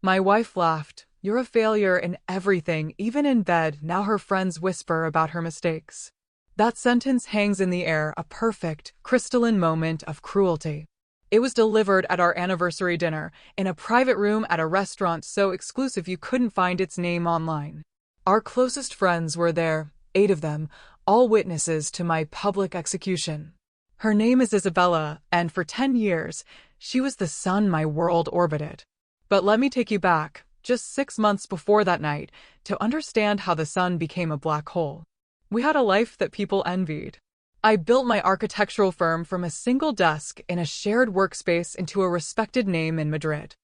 My wife laughed. You're a failure in everything, even in bed. Now her friends whisper about her mistakes. That sentence hangs in the air, a perfect, crystalline moment of cruelty. It was delivered at our anniversary dinner, in a private room at a restaurant so exclusive you couldn't find its name online. Our closest friends were there, 8 of them, all witnesses to my public execution. Her name is Isabella, and for 10 years, she was the sun my world orbited. But let me take you back, just 6 months before that night, to understand how the sun became a black hole. We had a life that people envied. I built my architectural firm from a single desk in a shared workspace into a respected name in Madrid.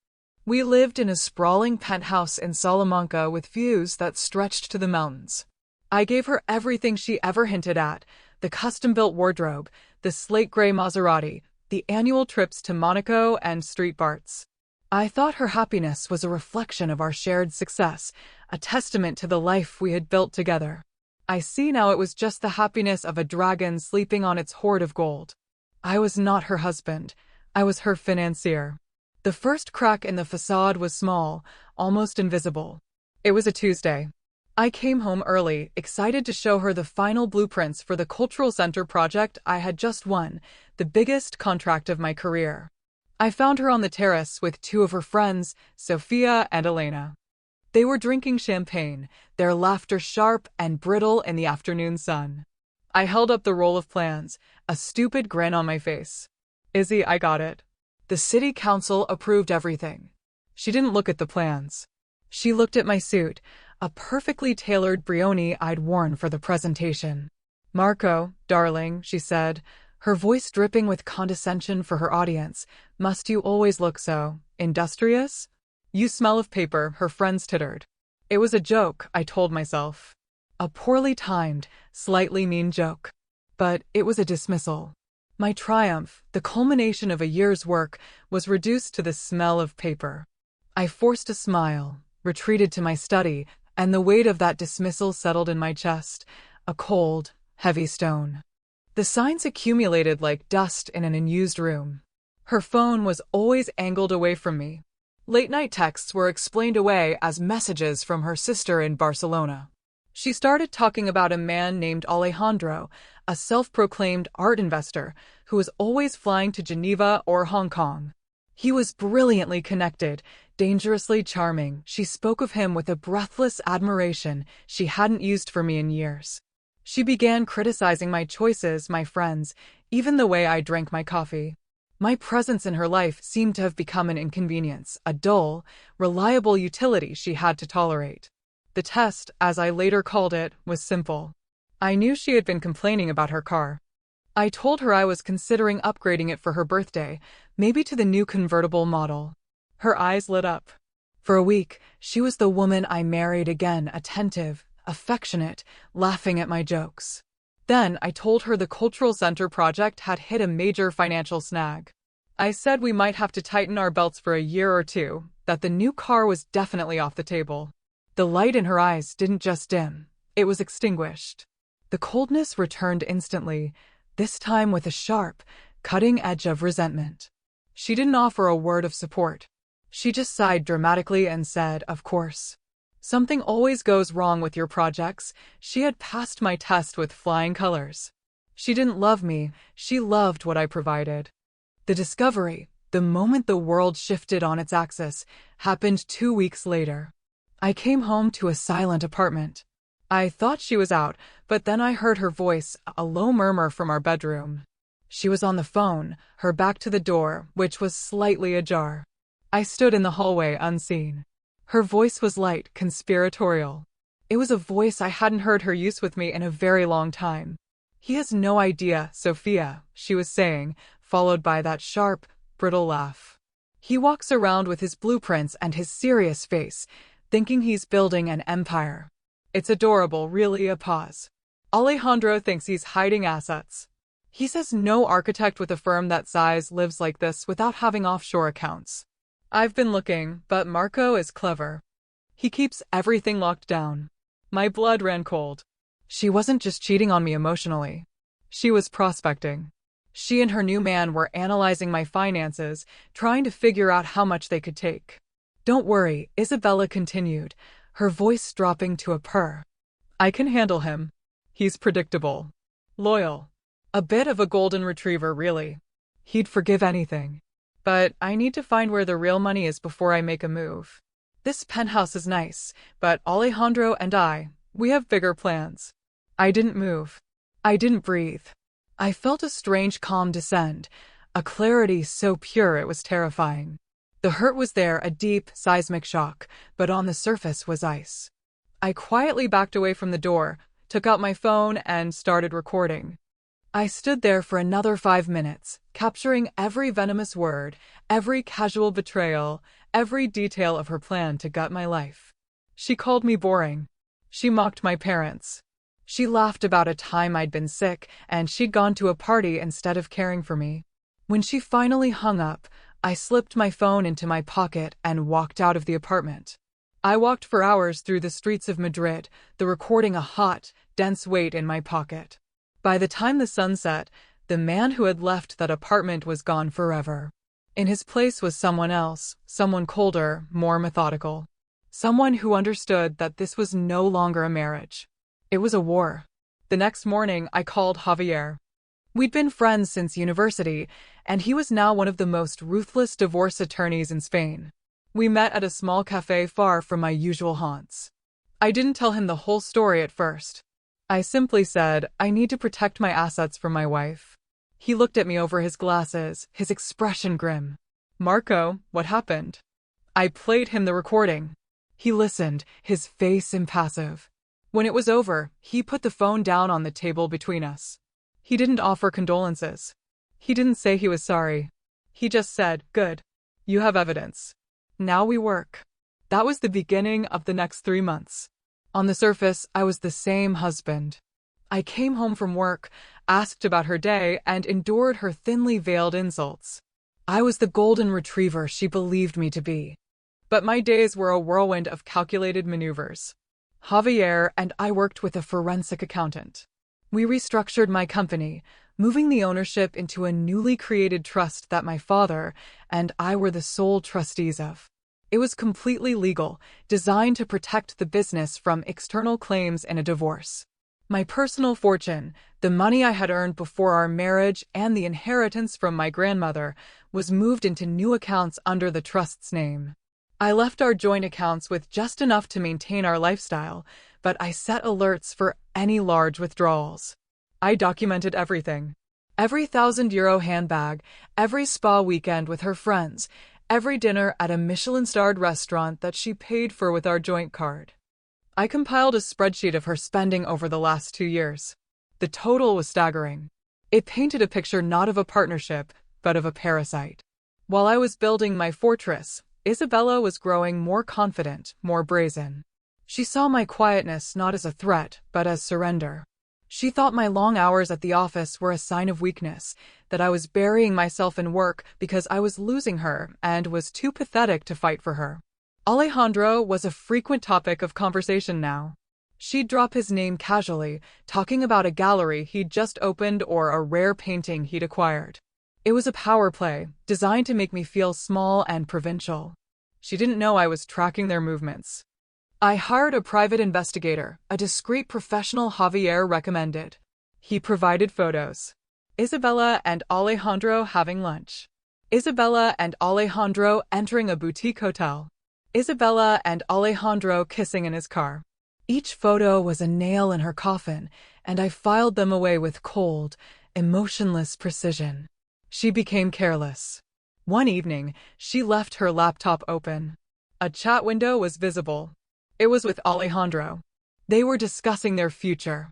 We lived in a sprawling penthouse in Salamanca with views that stretched to the mountains. I gave her everything she ever hinted at: the custom-built wardrobe, the slate-gray Maserati, the annual trips to Monaco and Street Barts. I thought her happiness was a reflection of our shared success, a testament to the life we had built together. I see now it was just the happiness of a dragon sleeping on its hoard of gold. I was not her husband. I was her financier. The first crack in the facade was small, almost invisible. It was a Tuesday. I came home early, excited to show her the final blueprints for the cultural center project I had just won, the biggest contract of my career. I found her on the terrace with 2 of her friends, Sophia and Elena. They were drinking champagne, their laughter sharp and brittle in the afternoon sun. I held up the roll of plans, a stupid grin on my face. Izzy, I got it. The city council approved everything. She didn't look at the plans. She looked at my suit, a perfectly tailored Brioni I'd worn for the presentation. Marco, darling, she said, her voice dripping with condescension for her audience, must you always look so industrious? You smell of paper, her friends tittered. It was a joke, I told myself. A poorly timed, slightly mean joke. But it was a dismissal. My triumph, the culmination of a year's work, was reduced to the smell of paper. I forced a smile, retreated to my study, and the weight of that dismissal settled in my chest, a cold, heavy stone. The signs accumulated like dust in an unused room. Her phone was always angled away from me. Late-night texts were explained away as messages from her sister in Barcelona. She started talking about a man named Alejandro, a self-proclaimed art investor who was always flying to Geneva or Hong Kong. He was brilliantly connected, dangerously charming. She spoke of him with a breathless admiration she hadn't used for me in years. She began criticizing my choices, my friends, even the way I drank my coffee. My presence in her life seemed to have become an inconvenience, a dull, reliable utility she had to tolerate. The test, as I later called it, was simple. I knew she had been complaining about her car. I told her I was considering upgrading it for her birthday, maybe to the new convertible model. Her eyes lit up. For a week, she was the woman I married again, attentive, affectionate, laughing at my jokes. Then I told her the cultural center project had hit a major financial snag. I said we might have to tighten our belts for a year or 2, that the new car was definitely off the table. The light in her eyes didn't just dim, it was extinguished. The coldness returned instantly, this time with a sharp, cutting edge of resentment. She didn't offer a word of support. She just sighed dramatically and said, "Of course. Something always goes wrong with your projects." She had passed my test with flying colors. She didn't love me, she loved what I provided. The discovery, the moment the world shifted on its axis, happened 2 weeks later. I came home to a silent apartment. I thought she was out, but then I heard her voice, a low murmur from our bedroom. She was on the phone, her back to the door, which was slightly ajar. I stood in the hallway unseen. Her voice was light, conspiratorial. It was a voice I hadn't heard her use with me in a very long time. "He has no idea, Sophia," she was saying, followed by that sharp, brittle laugh. "He walks around with his blueprints and his serious face, thinking he's building an empire. It's adorable, really." A pause. "Alejandro thinks he's hiding assets. He says no architect with a firm that size lives like this without having offshore accounts. I've been looking, but Marco is clever. He keeps everything locked down." My blood ran cold. She wasn't just cheating on me emotionally. She was prospecting. She and her new man were analyzing my finances, trying to figure out how much they could take. Don't worry, Isabella continued, her voice dropping to a purr. I can handle him. He's predictable. Loyal. A bit of a golden retriever, really. He'd forgive anything. But I need to find where the real money is before I make a move. This penthouse is nice, but Alejandro and we have bigger plans. I didn't move. I didn't breathe. I felt a strange calm descend, a clarity so pure it was terrifying. The hurt was there, a deep, seismic shock, but on the surface was ice. I quietly backed away from the door, took out my phone, and started recording. I stood there for another 5 minutes, capturing every venomous word, every casual betrayal, every detail of her plan to gut my life. She called me boring. She mocked my parents. She laughed about a time I'd been sick and she'd gone to a party instead of caring for me. When she finally hung up, I slipped my phone into my pocket and walked out of the apartment. I walked for hours through the streets of Madrid, the recording a hot, dense weight in my pocket. By the time the sun set, the man who had left that apartment was gone forever. In his place was someone else, someone colder, more methodical. Someone who understood that this was no longer a marriage. It was a war. The next morning, I called Javier. We'd been friends since university, and he was now one of the most ruthless divorce attorneys in Spain. We met at a small cafe far from my usual haunts. I didn't tell him the whole story at first. I simply said, I need to protect my assets from my wife. He looked at me over his glasses, his expression grim. Marco, what happened? I played him the recording. He listened, his face impassive. When it was over, he put the phone down on the table between us. He didn't offer condolences. He didn't say he was sorry. He just said, good. You have evidence. Now we work. That was the beginning of the next 3 months. On the surface, I was the same husband. I came home from work, asked about her day, and endured her thinly veiled insults. I was the golden retriever she believed me to be. But my days were a whirlwind of calculated maneuvers. Javier and I worked with a forensic accountant. We restructured my company, moving the ownership into a newly created trust that my father and I were the sole trustees of. It was completely legal, designed to protect the business from external claims in a divorce. My personal fortune, the money I had earned before our marriage, and the inheritance from my grandmother was moved into new accounts under the trust's name. I left our joint accounts with just enough to maintain our lifestyle, but I set alerts for any large withdrawals. I documented everything. Every €1,000 handbag, every spa weekend with her friends, every dinner at a Michelin-starred restaurant that she paid for with our joint card. I compiled a spreadsheet of her spending over the last 2 years. The total was staggering. It painted a picture not of a partnership, but of a parasite. While I was building my fortress, Isabella was growing more confident, more brazen. She saw my quietness not as a threat, but as surrender. She thought my long hours at the office were a sign of weakness, that I was burying myself in work because I was losing her and was too pathetic to fight for her. Alejandro was a frequent topic of conversation now. She'd drop his name casually, talking about a gallery he'd just opened or a rare painting he'd acquired. It was a power play, designed to make me feel small and provincial. She didn't know I was tracking their movements. I hired a private investigator, a discreet professional Javier recommended. He provided photos. Isabella and Alejandro having lunch. Isabella and Alejandro entering a boutique hotel. Isabella and Alejandro kissing in his car. Each photo was a nail in her coffin, and I filed them away with cold, emotionless precision. She became careless. One evening, she left her laptop open. A chat window was visible. It was with Alejandro. They were discussing their future.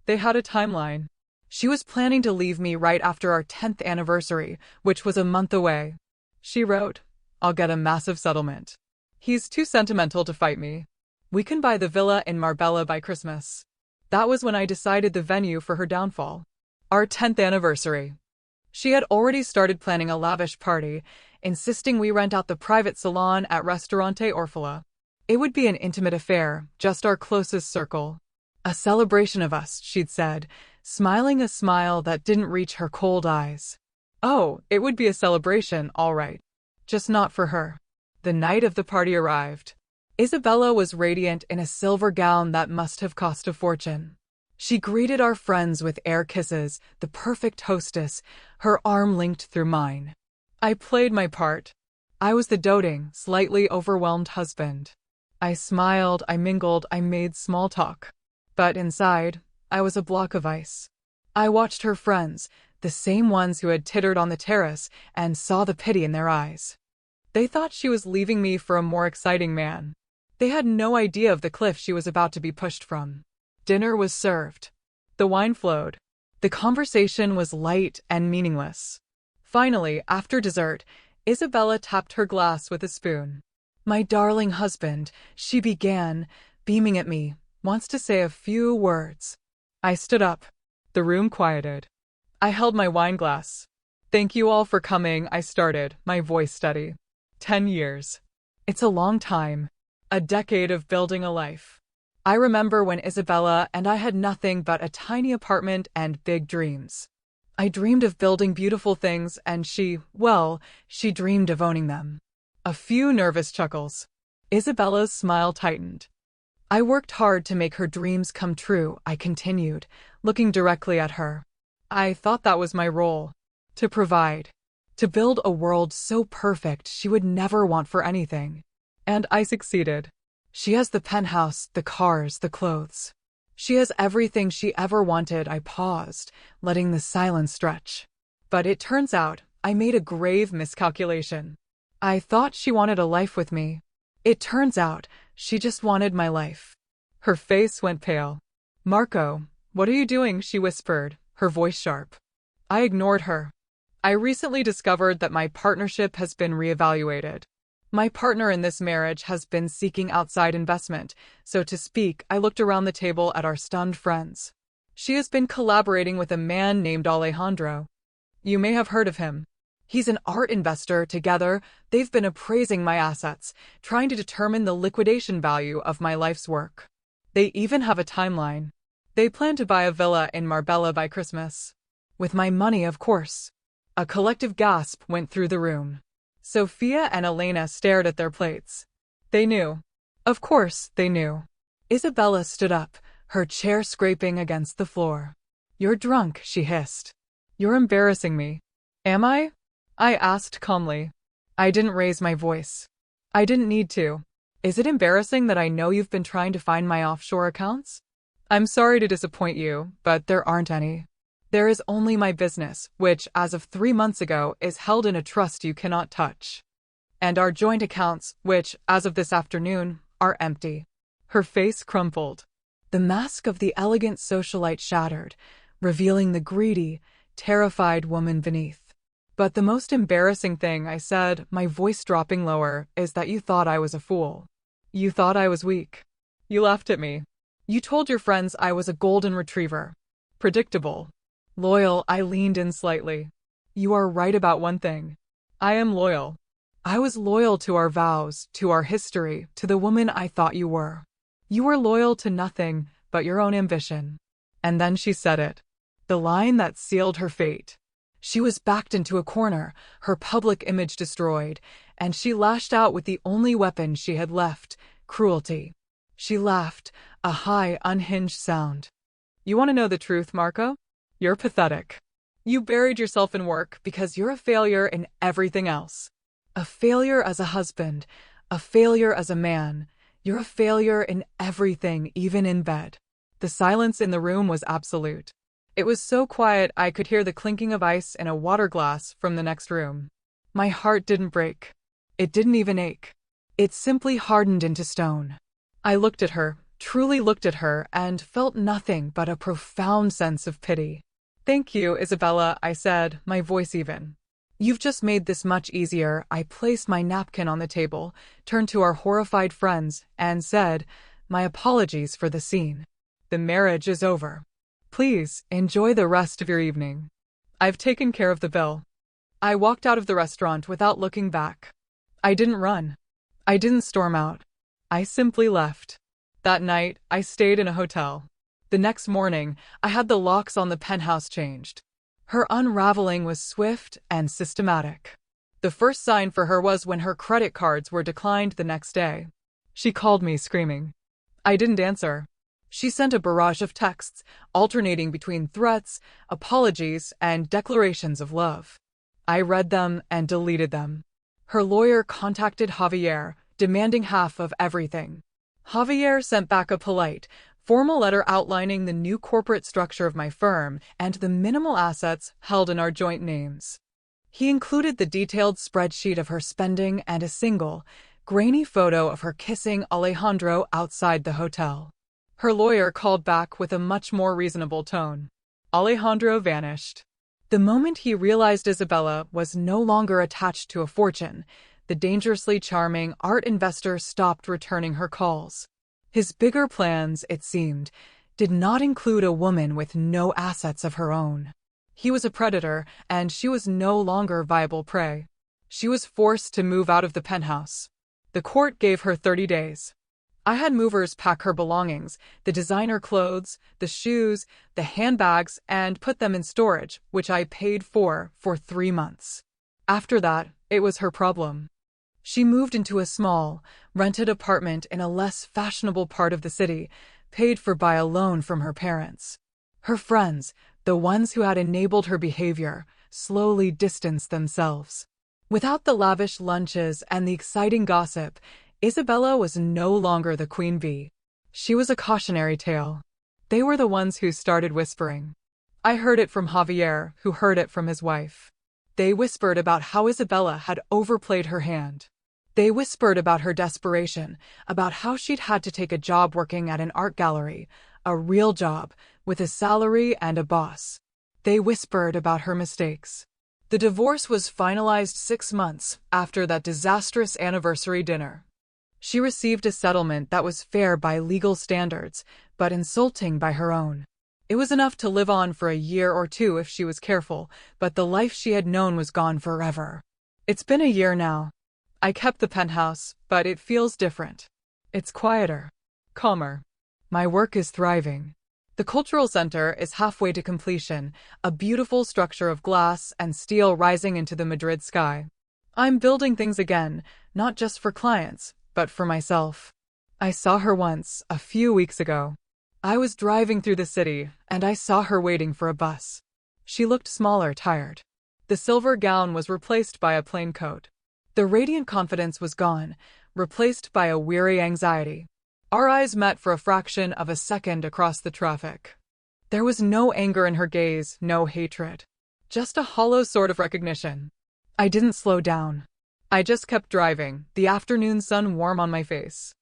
They had a timeline. She was planning to leave me right after our 10th anniversary, which was a month away. She wrote, I'll get a massive settlement. He's too sentimental to fight me. We can buy the villa in Marbella by Christmas. That was when I decided the venue for her downfall. Our 10th anniversary. She had already started planning a lavish party, insisting we rent out the private salon at Restaurante Orfila. It would be an intimate affair, just our closest circle. A celebration of us, she'd said, smiling a smile that didn't reach her cold eyes. Oh, it would be a celebration, all right. Just not for her. The night of the party arrived. Isabella was radiant in a silver gown that must have cost a fortune. She greeted our friends with air kisses, the perfect hostess, her arm linked through mine. I played my part. I was the doting, slightly overwhelmed husband. I smiled, I mingled, I made small talk. But inside, I was a block of ice. I watched her friends, the same ones who had tittered on the terrace, and saw the pity in their eyes. They thought she was leaving me for a more exciting man. They had no idea of the cliff she was about to be pushed from. Dinner was served. The wine flowed. The conversation was light and meaningless. Finally, after dessert, Isabella tapped her glass with a spoon. "My darling husband," she began, beaming at me, "wants to say a few words." I stood up. The room quieted. I held my wine glass. "Thank you all for coming," I started, my voice steady. 10 years. It's a long time. A decade of building a life. I remember when Isabella and I had nothing but a tiny apartment and big dreams. I dreamed of building beautiful things and she dreamed of owning them. A few nervous chuckles. Isabella's smile tightened. I worked hard to make her dreams come true, I continued, looking directly at her. I thought that was my role. To provide. To build a world so perfect she would never want for anything. And I succeeded. She has the penthouse, the cars, the clothes. She has everything she ever wanted. I paused, letting the silence stretch. But it turns out, I made a grave miscalculation. I thought she wanted a life with me. It turns out, she just wanted my life. Her face went pale. "Marco, what are you doing?" she whispered, her voice sharp. I ignored her. I recently discovered that my partnership has been reevaluated. My partner in this marriage has been seeking outside investment, so to speak. I looked around the table at our stunned friends. She has been collaborating with a man named Alejandro. You may have heard of him. He's an art investor. Together, they've been appraising my assets, trying to determine the liquidation value of my life's work. They even have a timeline. They plan to buy a villa in Marbella by Christmas. With my money, of course. A collective gasp went through the room. Sophia and Elena stared at their plates. They knew. Of course, they knew. Isabella stood up, her chair scraping against the floor. "You're drunk," she hissed. "You're embarrassing me." "Am I?" I asked calmly. I didn't raise my voice. I didn't need to. "Is it embarrassing that I know you've been trying to find my offshore accounts?" "I'm sorry to disappoint you, but there aren't any. There is only my business, which, as of 3 months ago, is held in a trust you cannot touch. And our joint accounts, which, as of this afternoon, are empty." Her face crumpled. The mask of the elegant socialite shattered, revealing the greedy, terrified woman beneath. "But the most embarrassing thing," I said, my voice dropping lower, "is that you thought I was a fool. You thought I was weak. You laughed at me. You told your friends I was a golden retriever. Predictable. Loyal." I leaned in slightly. "You are right about one thing. I am loyal. I was loyal to our vows, to our history, to the woman I thought you were. You were loyal to nothing but your own ambition." And then she said it. The line that sealed her fate. She was backed into a corner, her public image destroyed, and she lashed out with the only weapon she had left: cruelty. She laughed, a high, unhinged sound. "You want to know the truth, Marco? You're pathetic. You buried yourself in work because you're a failure in everything else. A failure as a husband, a failure as a man. You're a failure in everything, even in bed." The silence in the room was absolute. It was so quiet I could hear the clinking of ice in a water glass from the next room. My heart didn't break. It didn't even ache. It simply hardened into stone. I looked at her, truly looked at her, and felt nothing but a profound sense of pity. "Thank you, Isabella," I said, my voice even. "You've just made this much easier." I placed my napkin on the table, turned to our horrified friends, and said, "My apologies for the scene. The marriage is over. Please, enjoy the rest of your evening. I've taken care of the bill." I walked out of the restaurant without looking back. I didn't run. I didn't storm out. I simply left. That night, I stayed in a hotel. The next morning, I had the locks on the penthouse changed. Her unraveling was swift and systematic. The first sign for her was when her credit cards were declined the next day. She called me screaming. I didn't answer. She sent a barrage of texts, alternating between threats, apologies, and declarations of love. I read them and deleted them. Her lawyer contacted Javier, demanding half of everything. Javier sent back a polite, formal letter outlining the new corporate structure of my firm and the minimal assets held in our joint names. He included the detailed spreadsheet of her spending and a single, grainy photo of her kissing Alejandro outside the hotel. Her lawyer called back with a much more reasonable tone. Alejandro vanished. The moment he realized Isabella was no longer attached to a fortune, the dangerously charming art investor stopped returning her calls. His bigger plans, it seemed, did not include a woman with no assets of her own. He was a predator, and she was no longer viable prey. She was forced to move out of the penthouse. The court gave her 30 days. I had movers pack her belongings, the designer clothes, the shoes, the handbags, and put them in storage, which I paid for 3 months. After that, it was her problem. She moved into a small, rented apartment in a less fashionable part of the city, paid for by a loan from her parents. Her friends, the ones who had enabled her behavior, slowly distanced themselves. Without the lavish lunches and the exciting gossip, Isabella was no longer the queen bee. She was a cautionary tale. They were the ones who started whispering. I heard it from Javier, who heard it from his wife. They whispered about how Isabella had overplayed her hand. They whispered about her desperation, about how she'd had to take a job working at an art gallery, a real job, with a salary and a boss. They whispered about her mistakes. The divorce was finalized 6 months after that disastrous anniversary dinner. She received a settlement that was fair by legal standards, but insulting by her own. It was enough to live on for a year or two if she was careful, but the life she had known was gone forever. It's been a year now. I kept the penthouse, but it feels different. It's quieter, calmer. My work is thriving. The cultural center is halfway to completion, a beautiful structure of glass and steel rising into the Madrid sky. I'm building things again, not just for clients, but for myself. I saw her once, a few weeks ago. I was driving through the city, and I saw her waiting for a bus. She looked smaller, tired. The silver gown was replaced by a plain coat. The radiant confidence was gone, replaced by a weary anxiety. Our eyes met for a fraction of a second across the traffic. There was no anger in her gaze, no hatred. Just a hollow sort of recognition. I didn't slow down. I just kept driving, the afternoon sun warm on my face.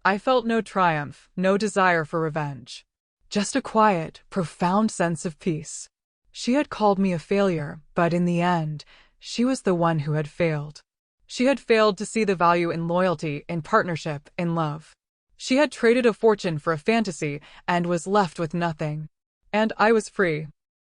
I felt no triumph, no desire for revenge. Just a quiet, profound sense of peace. She had called me a failure, but in the end, she was the one who had failed. She had failed to see the value in loyalty, in partnership, in love. She had traded a fortune for a fantasy and was left with nothing. And I was free.